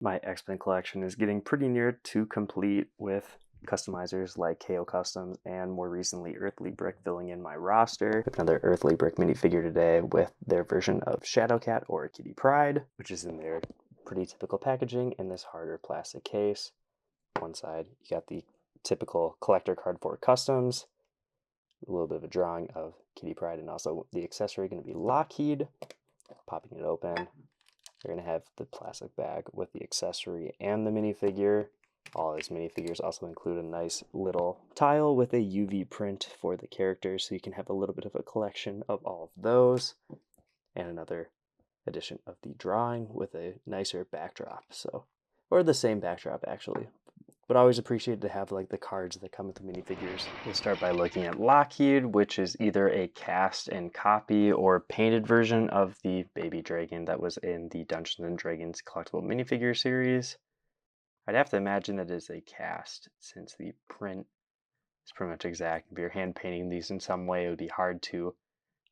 My X-Men collection is getting pretty near to complete with customizers like KO Customs and more recently Earthly Brick filling in my roster. Another Earthly Brick minifigure today with their version of Shadowcat or Kitty Pryde, which is in their pretty typical packaging in this harder plastic case. One side, you got the typical collector card for Customs, a little bit of a drawing of Kitty Pryde, and also the accessory going to be Lockheed. Popping it open, you're going to have the plastic bag with the accessory and the minifigure. All these minifigures also include a nice little tile with a UV print for the characters, so you can have a little bit of a collection of all of those. And another edition of the drawing with a nicer backdrop, or the same backdrop actually. But I always appreciate to have like the cards that come with the minifigures. We'll start by looking at Lockheed, which is either a cast and copy or painted version of the baby dragon that was in the Dungeons and Dragons collectible minifigure series. I'd have to imagine that it is a cast since the print is pretty much exact. If you're hand painting these in some way, it would be hard to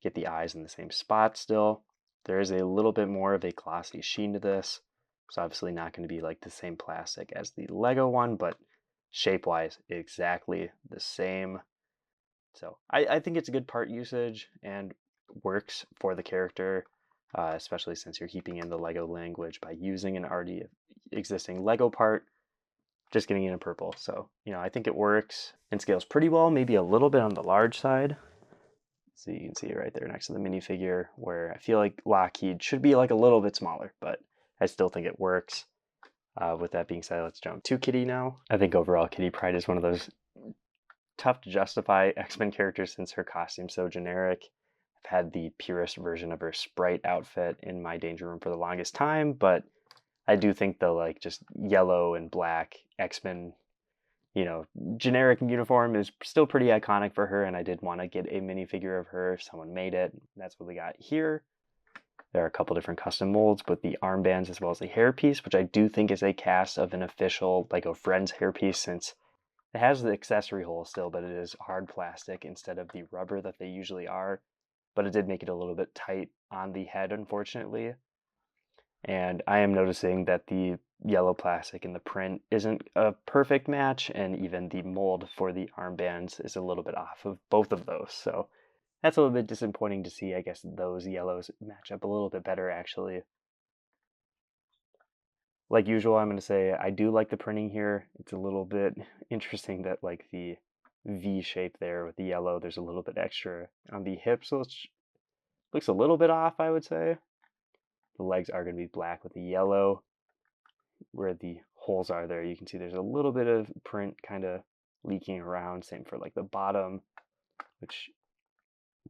get the eyes in the same spot still. There is a little bit more of a glossy sheen to this. It's obviously not going to be like the same plastic as the Lego one, but shape-wise, exactly the same. So I think it's a good part usage and works for the character, especially since you're keeping in the Lego language by using an already existing Lego part, just getting it in purple. So, I think it works and scales pretty well, maybe a little bit on the large side. So you can see it right there next to the minifigure, where I feel like Lockheed should be like a little bit smaller, but I still think it works. With that being said, let's jump to Kitty now. I think overall Kitty Pryde is one of those tough to justify X-Men characters since her costume's so generic. I've had the purest version of her Sprite outfit in my Danger Room for the longest time, but I do think the like just yellow and black X-Men generic uniform is still pretty iconic for her, and I did want to get a minifigure of her if someone made it. That's what we got here. There are a couple different custom molds with the armbands as well as the hairpiece, which I do think is a cast of an official Lego Friends hairpiece since it has the accessory hole still, but it is hard plastic instead of the rubber that they usually are. But it did make it a little bit tight on the head, unfortunately. And I am noticing that the yellow plastic in the print isn't a perfect match, and even the mold for the armbands is a little bit off of both of those. So that's a little bit disappointing to see. I guess those yellows match up a little bit better, actually. Like usual, I'm going to say I do like the printing here. It's a little bit interesting that like the V shape there with the yellow, there's a little bit extra on the hips, so it looks a little bit off, I would say. The legs are going to be black with the yellow. Where the holes are there, you can see there's a little bit of print kind of leaking around. Same for like the bottom, which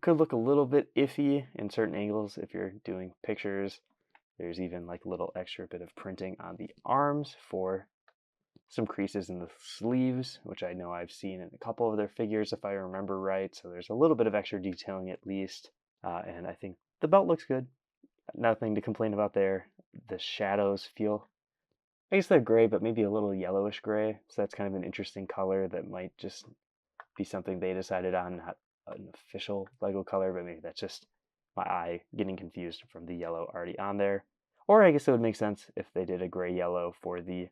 could look a little bit iffy in certain angles if you're doing pictures. There's even like a little extra bit of printing on the arms for some creases in the sleeves, which I know I've seen in a couple of their figures if I remember right. So there's a little bit of extra detailing at least. And I think the belt looks good. Nothing to complain about there. The shadows feel, I guess they're gray, but maybe a little yellowish gray. So that's kind of an interesting color that might just be something they decided on, not an official Lego color, but maybe that's just my eye getting confused from the yellow already on there. Or I guess it would make sense if they did a gray yellow for the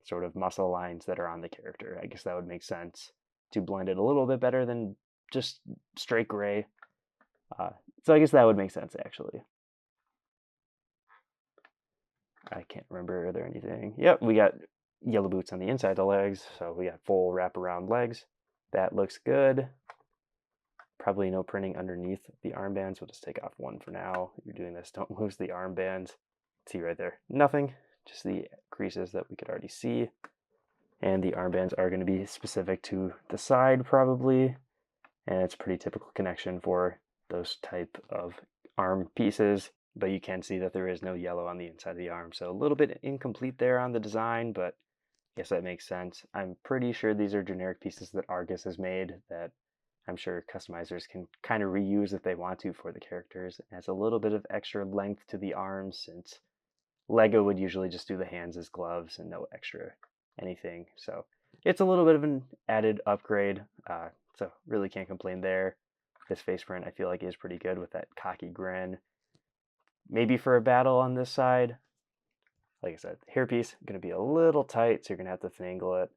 sort of muscle lines that are on the character. I guess that would make sense to blend it a little bit better than just straight gray. So I guess that would make sense actually. I can't remember, are there anything? Yep, we got yellow boots on the inside of the legs, so we got full wraparound legs. That looks good. Probably no printing underneath the armbands. We'll just take off one for now. If you're doing this, don't lose the armbands. See right there, nothing, just the creases that we could already see. And the armbands are going to be specific to the side probably, and it's a pretty typical connection for those type of arm pieces. But you can see that there is no yellow on the inside of the arm, so a little bit incomplete there on the design, but I guess that makes sense. I'm pretty sure these are generic pieces that Argus has made that I'm sure customizers can kind of reuse if they want to for the characters. It has a little bit of extra length to the arms since Lego would usually just do the hands as gloves and no extra anything. So it's a little bit of an added upgrade, so really can't complain there. This face print I feel like is pretty good with that cocky grin. Maybe for a battle on this side, Like I said, hairpiece going to be a little tight, so you're going to have to finagle it.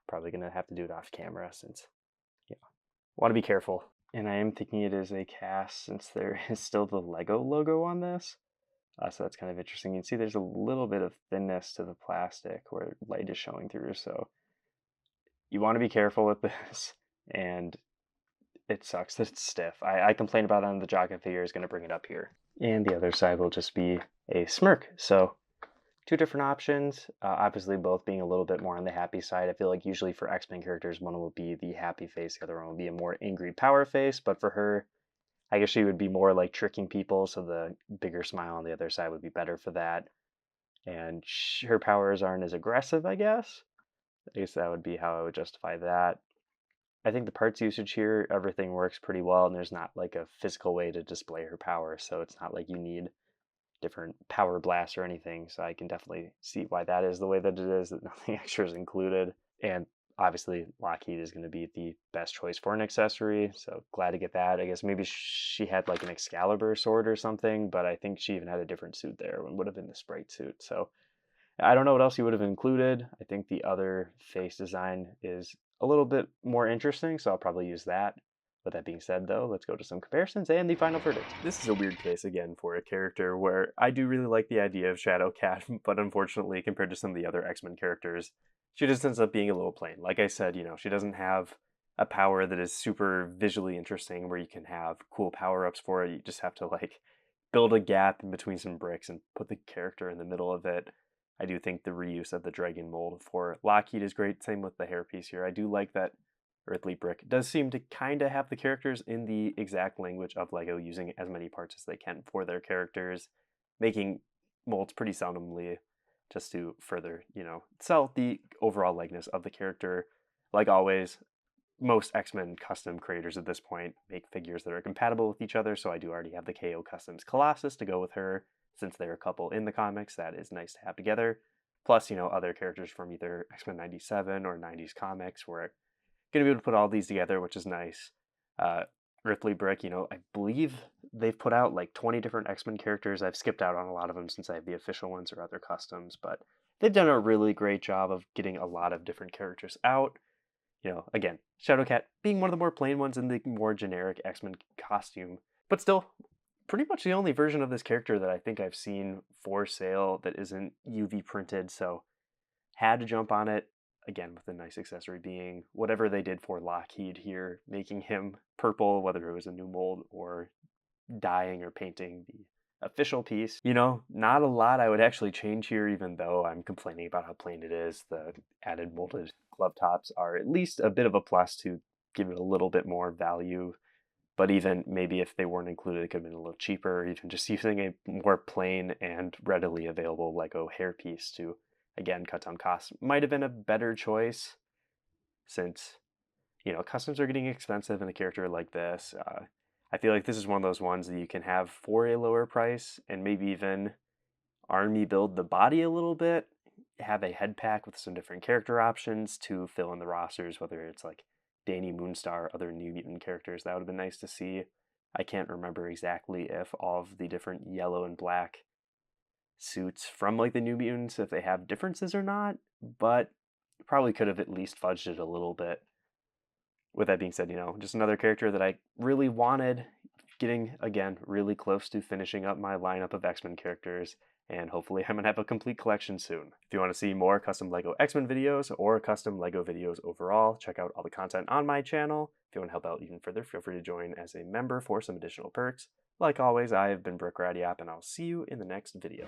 Probably going to have to do it off camera since, want to be careful. And I am thinking it is a cast since there is still the Lego logo on this. So that's kind of interesting. You can see there's a little bit of thinness to the plastic where light is showing through. So you want to be careful with this. And it sucks that it's stiff. I complained about it on the Jock figure, is going to bring it up here. And the other side will just be a smirk. So two different options, obviously both being a little bit more on the happy side. I feel like usually for X-Men characters, one will be the happy face, the other one will be a more angry power face. But for her, I guess she would be more like tricking people, so the bigger smile on the other side would be better for that. And her powers aren't as aggressive, I guess. I guess that would be how I would justify that. I think the parts usage here, everything works pretty well, and there's not like a physical way to display her power, so it's not like you need different power blasts or anything. So I can definitely see why that is the way that it is, that nothing extra is included. And obviously Lockheed is going to be the best choice for an accessory, so glad to get that. I guess maybe she had like an Excalibur sword or something, but I think she even had a different suit there. It would have been the Sprite suit. So I don't know what else you would have included. I think the other face design is a little bit more interesting, so I'll probably use that. With that being said, though, let's go to some comparisons and the final verdict. This is a weird case again for a character where I do really like the idea of Shadowcat, but unfortunately, compared to some of the other X-Men characters, she just ends up being a little plain. Like I said, she doesn't have a power that is super visually interesting where you can have cool power-ups for it. You just have to like build a gap in between some bricks and put the character in the middle of it. I do think the reuse of the dragon mold for Lockheed is great. Same with the hairpiece here. I do like that Earthly Brick does seem to kind of have the characters in the exact language of LEGO, using as many parts as they can for their characters, making molds pretty seldomly just to further, sell the overall likeness of the character. Like always, most X-Men custom creators at this point make figures that are compatible with each other, so I do already have the KO Customs Colossus to go with her. Since they're a couple in the comics, that is nice to have together. Plus, other characters from either X-Men 97 or 90s comics. We're going to be able to put all these together, which is nice. Earthly Brick, I believe they've put out like 20 different X-Men characters. I've skipped out on a lot of them since I have the official ones or other customs, but they've done a really great job of getting a lot of different characters out. Again, Shadowcat being one of the more plain ones in the more generic X-Men costume, but still pretty much the only version of this character that I think I've seen for sale that isn't UV printed, so had to jump on it. Again, with a nice accessory being whatever they did for Lockheed here, making him purple, whether it was a new mold or dyeing or painting the official piece. Not a lot I would actually change here, even though I'm complaining about how plain it is. The added molded glove tops are at least a bit of a plus to give it a little bit more value. But even maybe if they weren't included, it could have been a little cheaper. Even just using a more plain and readily available Lego hairpiece to, again, cut down costs might have been a better choice, since, customs are getting expensive in a character like this. I feel like this is one of those ones that you can have for a lower price and maybe even army build the body a little bit, have a head pack with some different character options to fill in the rosters, whether it's like Danny Moonstar, other New Mutant characters. That would have been nice to see. I can't remember exactly if all of the different yellow and black suits from like the New Mutants, if they have differences or not, but probably could have at least fudged it a little bit. With that being said, just another character that I really wanted, getting, again, really close to finishing up my lineup of X-Men characters, and hopefully I'm going to have a complete collection soon. If you want to see more custom LEGO X-Men videos or custom LEGO videos overall, check out all the content on my channel. If you want to help out even further, feel free to join as a member for some additional perks. Like always, I have been Brick Radiop, and I'll see you in the next video.